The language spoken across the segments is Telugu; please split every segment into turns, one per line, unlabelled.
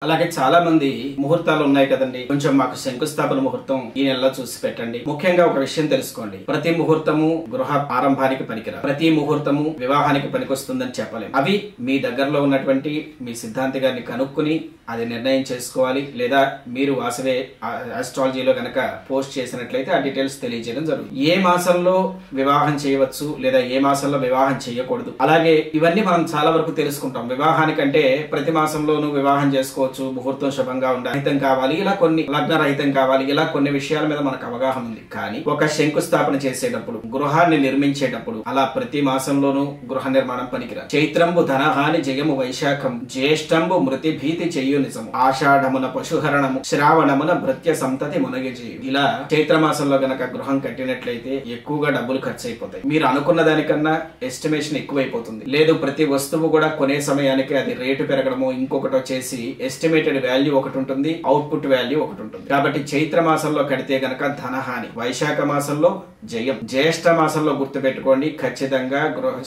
అలాగే చాలా మంది ముహూర్తాలు ఉన్నాయి కదండి. కొంచెం మాకు శంకుస్థాపన ముహూర్తం ఈ నెలలో చూసి పెట్టండి. ముఖ్యంగా ఒక విషయం తెలుసుకోండి. ప్రతి ముహూర్తము గృహ ఆరంభానికి పనికిరాదు. ప్రతి ముహూర్తము వివాహానికి పనికొస్తుందని చెప్పలేము. అవి మీ దగ్గరలో ఉన్నటువంటి మీ సిద్ధాంతి గారిని కనుక్కుని అది నిర్ణయం చేసుకోవాలి. లేదా మీరు వాసవే ఆస్ట్రాలజీలో గనక పోస్ట్ చేసినట్లయితే ఆ డీటెయిల్స్ తెలియజేయడం జరుగుతుంది. ఏ మాసంలో వివాహం చేయవచ్చు లేదా ఏ మాసంలో వివాహం చేయకూడదు, అలాగే ఇవన్నీ మనం చాలా వరకు తెలుసుకుంటాం. వివాహానికంటే ప్రతి మాసంలోనూ వివాహం చేసుకోవచ్చు, ముహూర్తం శుభంగా ఉండాలి, రహితం కావాలి, ఇలా కొన్ని లగ్న రహితం కావాలి, ఇలా కొన్ని విషయాల మీద మనకు అవగాహన ఉంది. కానీ ఒక శంకుస్థాపన చేసేటప్పుడు, గృహాన్ని నిర్మించేటప్పుడు అలా ప్రతి మాసంలోనూ గృహ నిర్మాణం పనికిరాదు. చైత్రంబు ధనహాని జయము వైశాఖం, జ్యేష్టంబు మృతి భీతి చెయ్యు నిజము, ఆషాఢమున పశుహరణము, శ్రావణమున భృత్య సంతతి మునగిజేయు. ఇలా చైత్ర మాసంలో గనక గృహం కట్టినట్లయితే ఎక్కువగా డబ్బులు ఖర్చు అయిపోతాయి. మీరు అనుకున్న దానికన్నా ఎస్టిమేషన్ ఎక్కువైపోతుంది. లేదు ప్రతి వస్తువు కూడా కొనే సమయానికి అది రేటు పెరగడము ఇంకొకటో చేసి ఎస్టిమేటెడ్ వాల్యూ ఒకటి ఉంటుంది, అవుట్పుట్ వాల్యూ ఒకటి ఉంటుంది. కాబట్టి చైత్ర మాసంలో కడితే గనక ధనహాని, వైశాఖ మాసంలో జయం, జ్యేష్ఠ మాసంలో గుర్తు పెట్టుకోండి ఖచ్చితంగా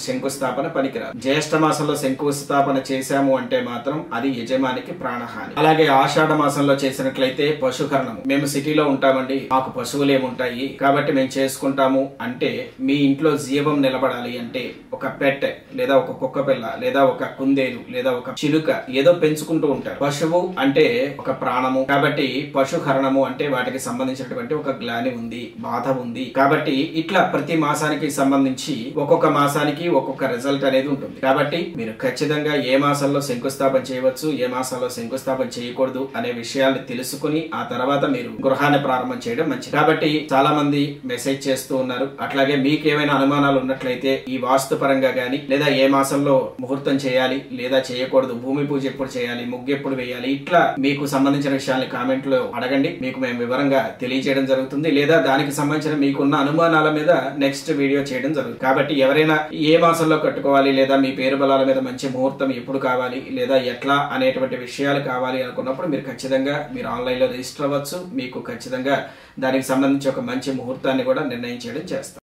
శంకుస్థాపన పనికిరాదు. జ్యేష్ఠ మాసంలో శంకుస్థాపన చేశాము అంటే మాత్రం అది యజమానికి ప్రాణహాని. అలాగే ఆషాఢ మాసంలో చేసినట్లయితే పశుకరణము, మేము సిటీలో ఉంటామండి, మాకు పశువులు ఏముంటాయి కాబట్టి మేము చేసుకుంటాము అంటే, మీ ఇంట్లో జీవం నిలబడాలి అంటే ఒక పెట్ లేదా ఒక కుక్క పిల్ల లేదా ఒక కుందేలు లేదా ఒక చిలుక ఏదో పెంచుకుంటూ ఉంటారు. పశువు అంటే ఒక ప్రాణము కాబట్టి పశుహరణము అంటే వాటికి సంబంధించినటువంటి ఒక గ్లాని ఉంది, బాధ ఉంది. కాబట్టి ఇట్లా ప్రతి మాసానికి సంబంధించి ఒక్కొక్క మాసానికి ఒక్కొక్క రిజల్ట్ అనేది ఉంటుంది. కాబట్టి మీరు ఖచ్చితంగా ఏ మాసంలో శంకుస్థాపన చేయవచ్చు, ఏ మాసంలో శంకుస్థాపన చేయకూడదు అనే విషయాన్ని తెలుసుకుని ఆ తర్వాత మీరు గృహాన్ని ప్రారంభం చేయడం మంచిది. కాబట్టి చాలా మంది మెసేజ్ చేస్తూ ఉన్నారు. అట్లాగే మీకు ఏమైనా అనుమానాలు ఉన్నట్లయితే ఈ వాస్తు పరంగా గానీ లేదా ఏ మాసంలో ముహూర్తం చేయాలి లేదా చేయకూడదు, భూమి పూజ ఎప్పుడు చేయాలి, ముగ్గు ఎప్పుడు వేయాలి, ఇట్లా మీకు సంబంధించిన విషయాన్ని కామెంట్ లో అడగండి. మీకు మేము వివరంగా తెలియజేయడం జరుగుతుంది. లేదా దానికి సంబంధించిన మీకున్న అనుమానాల మీద నెక్స్ట్ వీడియో చేయడం జరుగుతుంది. కాబట్టి ఎవరైనా ఏ మాసంలో కట్టుకోవాలి లేదా మీ పేరు బలాల మీద మంచి ముహూర్తం ఎప్పుడు కావాలి లేదా ఎట్లా అనేటువంటి విషయాలు కావాలి అనుకున్నప్పుడు మీరు ఖచ్చితంగా మీరు ఆన్లైన్ లో రిజిస్టర్ అవ్వచ్చు. మీకు ఖచ్చితంగా దానికి సంబంధించి ఒక మంచి ముహూర్తాన్ని కూడా నిర్ణయం చేయడం చేస్తాం.